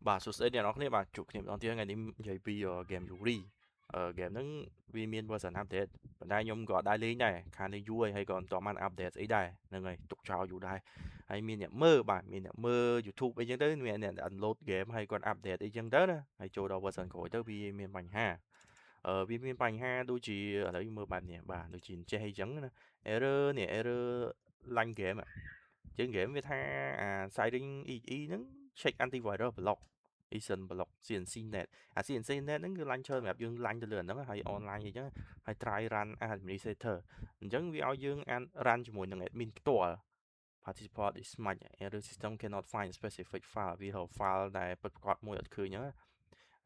បាទសួស្តីអ្នកនរគ្នាបាទជួបគ្នាម្ដងទៀតថ្ងៃនេះនិយាយពីហ្គេម Yuri ហ្គេមហ្នឹងវាមាន version update ប៉ុន្តែខ្ញុំក៏ដែរលេងដែរខាននេះយូរហើយក៏មិនទាន់បាន update ស្អីដែរហ្នឹងហើយទុកចោលយូរដែរហើយមានអ្នកមើលបាទមានអ្នកមើល YouTube អីចឹងទៅមានអ្នក download ហ្គេមហើយគាត់ update អីចឹងទៅណាហើយចូលដល់ version ក្រោយទៅវាមានបញ្ហាវាមានបញ្ហាដូចជាឥឡូវមើលបែបនេះបាទដូចជាចេះអីចឹងណា error នេះ error ឡាញ់ហ្គេមជាងហ្គេមវាថាអា Siren EE ហ្នឹង check antivirus block Eason block CNC net CNC net ហ្នឹងគឺឡាញ់ឈើសម្រាប់យើងឡាញ់ទៅលើអាហ្នឹងហើយ online អីចឹងហើយ try run administrator អញ្ចឹងវាឲ្យយើងអាន run ជាមួយនឹង admin ផ្ទាល់ participant is much error system cannot find specific file វារក file ដែលពិតប្រាកដមួយអត់ឃើញហ្នឹង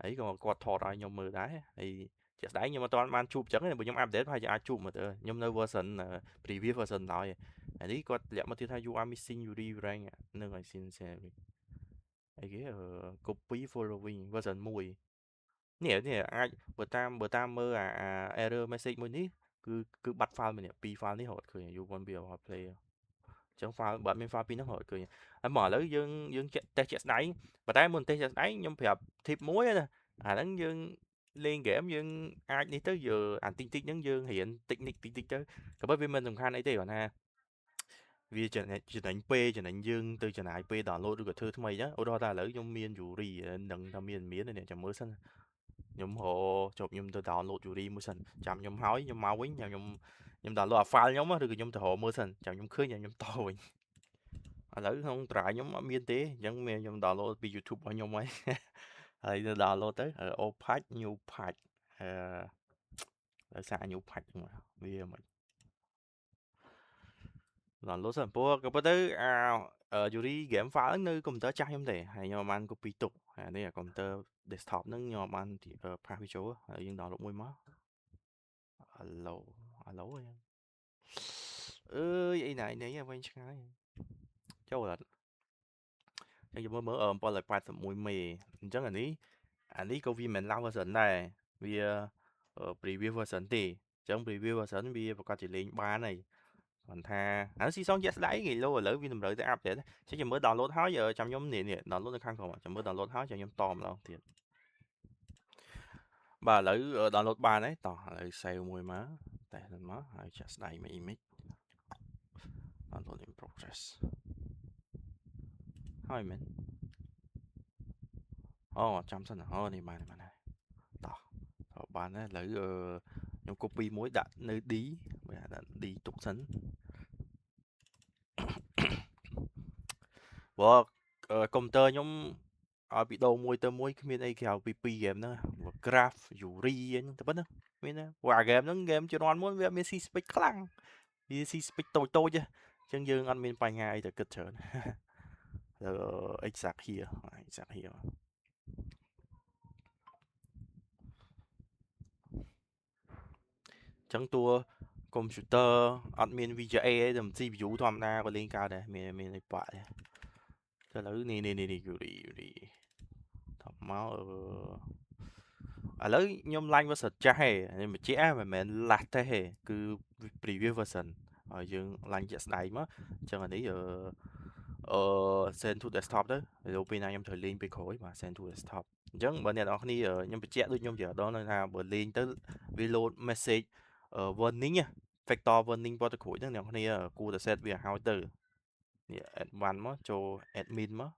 ហើយក៏គាត់ថតឲ្យខ្ញុំមើលដែរហើយជាក់ស្ដែងខ្ញុំអត់ទាន់បានជួបអញ្ចឹងទេបើខ្ញុំ update ហើយអាចជួបមើលទៅខ្ញុំនៅ version previous version ឡើយហើយនេះគាត់លាក់មកទៀតថា you are missing Yuri rank នឹងឲ្យ sincerely អីគេcopy following version 1នេះអាចបើតាមមើលអា error message មួយនេះគឺបាត់ file មួយនេះ2 file នេះរត់ឃើញ you won't be able to play អញ្ចឹង file បើអត់មាន file ពីរហ្នឹងរត់ឃើញហើយមកឥឡូវយើងតេស្តជាក់ស្ដែងប៉ុន្តែមុនតេស្តជាក់ស្ដែងខ្ញុំប្រាប់ tip មួយណាអាហ្នឹងយើងលេងហ្គេមយើងអាចនេះទៅយើងអាតិចហ្នឹងយើងរៀន technique តិចទៅក៏ប៉ុន្តែវាមិនសំខាន់អីទេគាត់ថាវាចំណេញពេលចំណេញយើងទៅចំណាយពេល download ឬក៏ធ្វើថ្មីអញ្ចឹងឧទាហរណ៍ថាឥឡូវខ្ញុំមាន Yuri នឹងថាមាននេះចាំមើលសិនខ្ញុំជប់ខ្ញុំទៅ download Yuri មួយសិនចាំខ្ញុំហើយខ្ញុំមកវិញខ្ញុំ download អា file ខ្ញុំឬក៏ខ្ញុំទៅរកមើលសិនចាំខ្ញុំឃើញខ្ញុំតវិញឥឡូវក្នុងតារាខ្ញុំអត់មានទេអញ្ចឹងខ្ញុំ download ពី YouTube របស់ខ្ញុំហើយហើយទៅ download ទៅ old patch new patch ដោយសារ new patch ហ្នឹងវាមិន download សិនព្រោះក៏ប៉ុន្តែអា Yuri game file ហ្នឹងនៅកុំព្យូទ័រចាស់ខ្ញុំទេហើយខ្ញុំបាន copy ទុកហើយនេះកុំព្យូទ័រ desktop ហ្នឹងខ្ញុំបានផាសវាចូលហើយយើង download មួយមក hello អីអើយអីណានេះវិញឆ្ងាយចូលអត់អញ្ចឹងមើល781មេអញ្ចឹងអានេះក៏វាមិន loud version ដែរវា previous version ទេអញ្ចឹង previous version វាប្រកាសជាលេងបានហើយគាត់ថាអាស៊ីសងជាក់ស្ដែងគេលោឥឡូវវាតម្រូវទៅ update ចឹងចាំមើល download ហើយចាំខ្ញុំនេះ download នៅខាងក្រោមចាំមើល download ហើយចាំខ្ញុំតម្ដងទៀតបាទឥឡូវ download បានហើយតោះឥឡូវ save មួយមកតែហ្នឹងមកហើយចាក់ស្ដែងមក image download in progress ហើយមែនអូចាំសិនអូនេះបានហើយតោះបានហើយឥឡូវខ្ញុំ copy មួយដាក់នៅ D ដាក់ D ទុកសិនព្រោះកុំព្យូទ័រខ្ញុំឲ្យពីដូរមួយទៅមួយគ្មានអីក្រៅពី2 game ហ្នឹង Graph Yuri ហ្នឹងតែប៉ុណ្្នឹងមានណាព្រោះអា game ហ្នឹង game ជំនាន់មុនវាមាន C speed ខ្លាំងវា C speed តូចអញ្ចឹងយើងអត់មានបញ្ហាអីទៅគិតច្រើនexact here អញ្ចឹងតួកុំព្យូទ័រអត់មាន VGA ទេតែ CPU ធម្មតាក៏លេងកើតដែរមានអីបាក់ដែរតែឥឡូវនេះ Yuri ថប់មកឥឡូវខ្ញុំ line version ចាស់ទេបញ្ជាក់មិនមែន last ទេគឺ previous version ហើយយើង line ជាក់ស្ដែងមកអញ្ចឹងអានេះsend to desktop ទៅទៅពេលណាខ្ញុំត្រូវលេងពេលក្រោយបាទ send to desktop អញ្ចឹងបើអ្នកនរគ្នាខ្ញុំបញ្ជាក់ដូចខ្ញុំជិះដល់ថាបើលេងទៅវា load message warning factor warning ប៉ុតទៅគ្រួចហ្នឹងអ្នកនរគ្នាគួរតែ set វាឲ្យទៅនេះ advanced មកចូល admin មក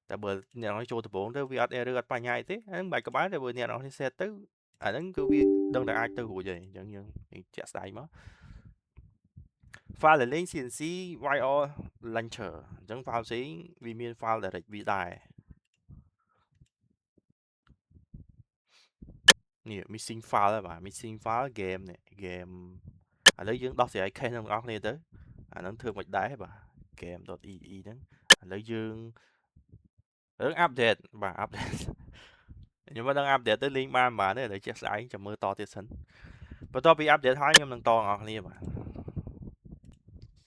តែបើអ្នកនរចូលដំបូងទៅវាអត់ error អត់បញ្ហាអីទេហ្នឹងបាច់ក៏បានតែបើអ្នកនរគ្នា set ទៅអាហ្នឹងគឺវាដឹងតែអាចទៅរួចហើយអញ្ចឹងយើងជាក់ស្ដែងមក file លេង CNC YR launcher អញ្ចឹង file ផ្សេងវាមាន file direct វាដែរនេះ missing file ហើយបាទ missing file game នេះ game ឥឡូវយើងដោះស្រាយ case ហ្នឹងបងប្អូនគ្នាទៅអាហ្នឹងធ្វើមិនដែរបាទ game.ee ហ្នឹងឥឡូវយើងរឿង update បាទ update ខ្ញុំមិនដឹង update ទៅលេងបានទេឥឡូវចេះស្អែកចាំមើលតទៀតសិនបន្ទាប់ពី update ហើយខ្ញុំនឹងតបងប្អូនគ្នា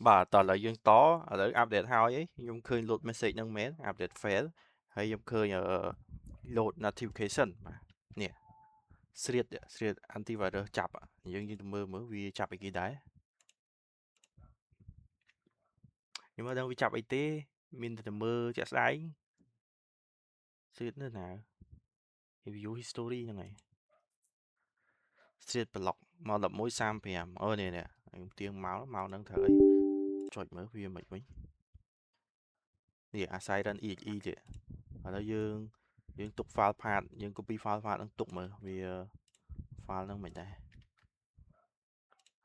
បាទតឥឡូវយើងតឥឡូវ update ហើយខ្ញុំឃើញ load message ហ្នឹងមែន update fail ហើយខ្ញុំឃើញload notification បាទនេះស្រៀត antivirus ចាប់យើងទៅមើលវាចាប់អីគេដែរខ្ញុំមិនដឹងវាចាប់អីទេមានតែមើលជាក់ស្ដែង street នៅណា review history ហ្នឹងហើយ street block មក11:35អូនេះខ្ញុំទៀងមកហ្នឹងត្រូវអីចុចមើលវាមិនវិញនេះអា siren exe ទៀតឥឡូវយើងទុក file path យើង copy file path ហ្នឹងទុកមើលវា file ហ្នឹងមិនដែរ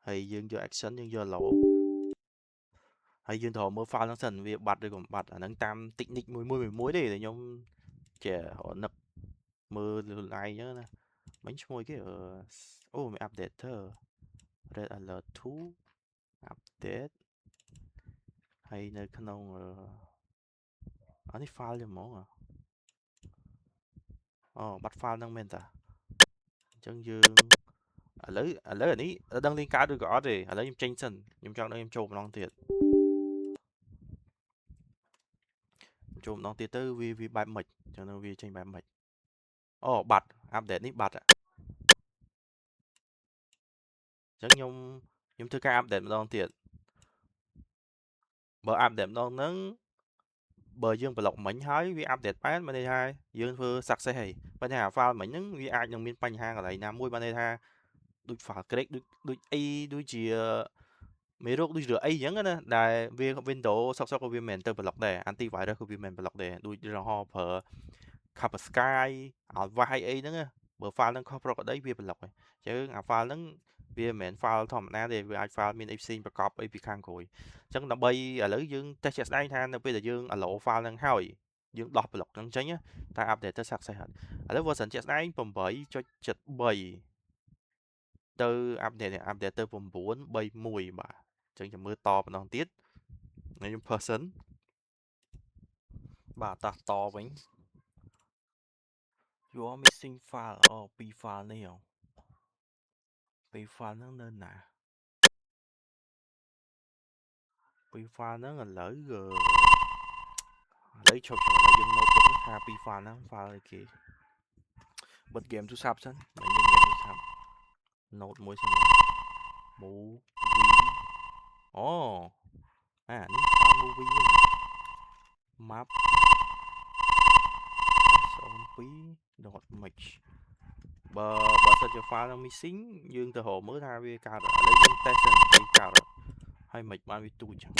ហើយយើងយក action យើងយក low ហើយយើងត្រូវមើល file ហ្នឹងសិនវាបាត់ឬក៏មិនបាត់អាហ្នឹងតាម technique មួយទេតែខ្ញុំចេះនឹកមើលខ្លួនឯងចឹងណាមិញឈ្មោះគេអូមាន updater red alert 2 update ហើយនៅក្នុងអានេះ file ទេហ្មងអូបាត់ file ហ្នឹងមែនតាអញ្ចឹងយើងឥឡូវអានេះដឹងលេងកើតឬក៏អត់ទេឥឡូវខ្ញុំចេញសិនខ្ញុំចង់ដឹងខ្ញុំចូលម្ដងទៀតចូលម្ដងទៀតទៅវាបែបម៉េចអញ្ចឹងវាចេញបែបម៉េចអូបាត់ update នេះបាត់អញ្ចឹងខ្ញុំធ្វើការ update ម្ដងទៀតបើ update ម្ដងហ្នឹងបើយើងប្លុកមិញហើយវា update បានមានន័យថាយើងធ្វើ success ហើយប៉ុន្តែ file មិញហ្នឹងវាអាចនឹងមានបញ្ហាកន្លែងណាមួយបានន័យថាដូច file crack ដូចអីដូចជាមេរោគដូចឬអីអញ្ចឹងណាដែលវា Windows សុកក៏វាមិនទៅ block ដែរ antivirus ក៏វាមិន block ដែរដូចរហោប្រើ Kaspersky Avast អីហ្នឹងបើ file ហ្នឹងខុសប្រក្រតីវា block ហើយអញ្ចឹងអា file ហ្នឹងវាមិនមែន file ធម្មតាទេវាអាច file មានអីផ្សេងប្រកបអីពីខាងក្រោយអញ្ចឹងដើម្បីឥឡូវយើង test ជាក់ស្ដែងថានៅពេលដែលយើង allow file ហ្នឹងហើយយើងដោះ block ហ្នឹងចេញតែ update ទៅ success ហើយឥឡូវ version ជាក់ស្ដែង 8.73 ទៅ update ទៅ 9.31 បាទអញ្ចឹងចាំមើលតម្ដងទៀតខ្ញុំ person បាទតវិញ you are missing file ពី file នេះពី file ហ្នឹងនៅណាពី file ហ្នឹងឥឡូវឈប់យើង note ទុកថាពី file ហ្នឹង file អីគេបិទ game ទូរស័ព្ទសិនមិនមាន game ទូរស័ព្ទ note មួយសិន movie អូអានេះ file movie ហ្នឹង map s02.mx បើសិនជា file ហ្នឹង missing យើងទៅរកមើលថាវាកើតឥឡូវយើង test សិនវាកើតហើយមិនបានវាទូចចឹង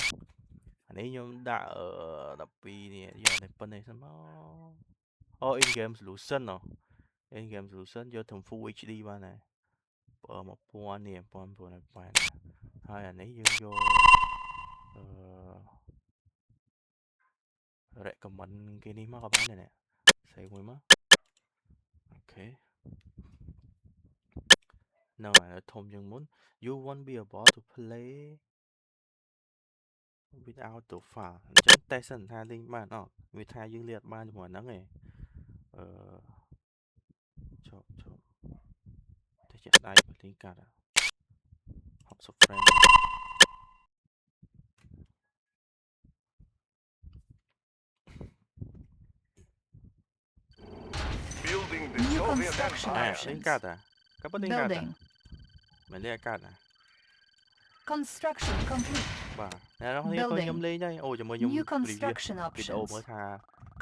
អានេះខ្ញុំដាក់12នេះយកតែប៉ុណ្្នេះសិនមកអូ in game solution in game solution យកទៅ full HD បានដែរ1000នេះ1980ហើយអានេះយើងយកrecommend គេនេះមកក៏បានដែរស្អីមួយមកអូខេនៅធំជាងមុន you won't be able to play without the file អញ្ចឹង test សិនថាលេងបានវាថាយើងលេងអត់បានជាមួយហ្នឹងឯងជប់តែជាក់ស្ដែងលេងកាត់60 frame Building the Soviet Empire. លេងកាត់ក៏ប៉ុន្តែកាត់មិនលេងកាត់Construction complete បាទអ្នកនរគ្នាឃើញខ្ញុំលេងដែរអូជាមួយខ្ញុំ New construction វីដេអូ options មើលថា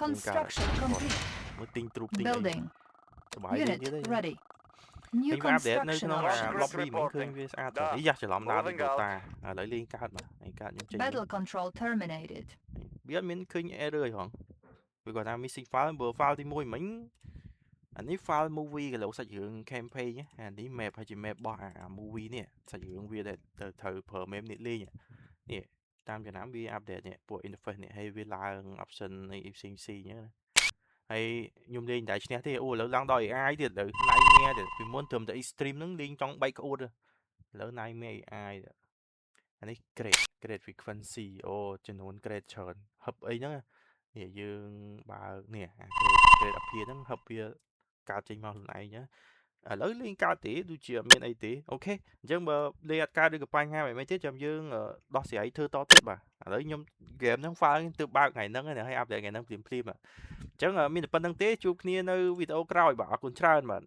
Construction complete មើលទិញទ្រូបទិញ Building សប្បាយលេងទៀតទេ Unit ready ខ្ញុំ New អាប់ដេតនៅ construction ក្នុង options lobby មិនឃើញវាស្អាតទេយ៉ាច្រឡំដើរដូច Dota ឥឡូវលេងកើតបាទឯកើតខ្ញុំចេញ Battle control terminated វាអត់មានឃើញ error ហងវាគាត់ថា missing file បើ file ទី1មិញអានេះ file movie កន្លងសាច់រឿង campaign អានេះ map ហើយជា map របស់អា movie នេះសាច់រឿងវាដែលត្រូវប្រើ map នេះលេងនេះតាមចំណាំវា update នេះពួក interface នេះហើយវាឡើង option អីផ្សេងៗអញ្ចឹងណាហើយខ្ញុំលេងតែឈ្នះទេអូឥឡូវឡើងដល់ AI ទៀតឥឡូវ Nightmare ទៀតពីមុនត្រឹមតែ extreme ហ្នឹងលេងចង់បែកក្អួតឥឡូវ Nightmare AI អានេះ grade frequency អូចំនួន grade ច្រើនហឹបអីហ្នឹងនេះយើងបើនេះ grade អភិហ្នឹងហឹបវាកើតចេញមកខ្លួនឯងណាឥឡូវលេងកើតទេដូចជាអត់មានអីទេអូខេអញ្ចឹងបើលេងអត់កើតឬក៏បញ្ហាអ្វីមិនទេចាំយើងដោះស្រាយធ្វើតទៀតបាទឥឡូវខ្ញុំ game ហ្នឹង file ទើបបើកថ្ងៃហ្នឹងហើយ update ថ្ងៃហ្នឹងភ្លាមអញ្ចឹងមានតែប៉ុណ្្នឹងទេជួបគ្នានៅវីដេអូក្រោយបាទអរគុណច្រើនបាទ